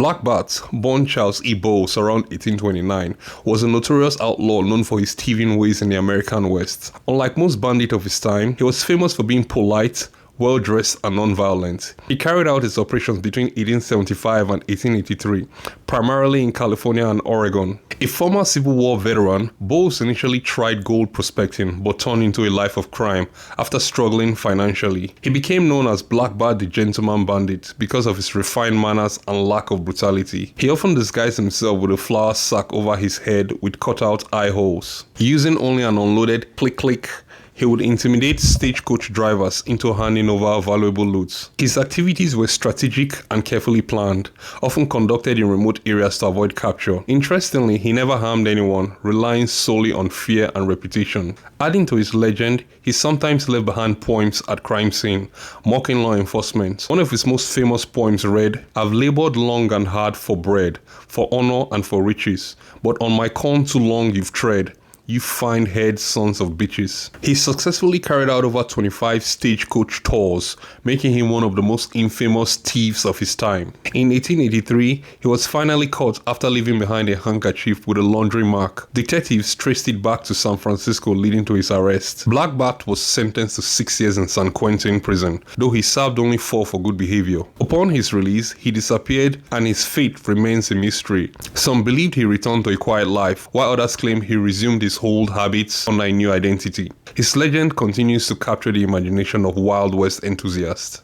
Black Bart, born Charles E. Bowles around 1829, was a notorious outlaw known for his thieving ways in the American West. Unlike most bandits of his time, he was famous for being polite, well-dressed and non-violent. He carried out his operations between 1875 and 1883, primarily in California and Oregon. A former Civil War veteran, Bowles initially tried gold prospecting but turned into a life of crime after struggling financially. He became known as Black Bart the Gentleman Bandit because of his refined manners and lack of brutality. He often disguised himself with a flour sack over his head with cut-out eye holes. Using only an unloaded click-click, he would intimidate stagecoach drivers into handing over valuable loot. His activities were strategic and carefully planned, often conducted in remote areas to avoid capture. Interestingly, he never harmed anyone, relying solely on fear and reputation. Adding to his legend, he sometimes left behind poems at crime scene, mocking law enforcement. One of his most famous poems read, "I've labored long and hard for bread, for honor and for riches, but on my corn too long you've tread. You fine head sons of bitches." He successfully carried out over 25 stagecoach tours, making him one of the most infamous thieves of his time. In 1883, he was finally caught after leaving behind a handkerchief with a laundry mark. Detectives traced it back to San Francisco, leading to his arrest. Black Bart was sentenced to 6 years in San Quentin prison, though he served only 4 for good behavior. Upon his release, he disappeared and his fate remains a mystery. Some believed he returned to a quiet life, while others claim he resumed his old habits under a new identity. His legend continues to capture the imagination of Wild West enthusiasts.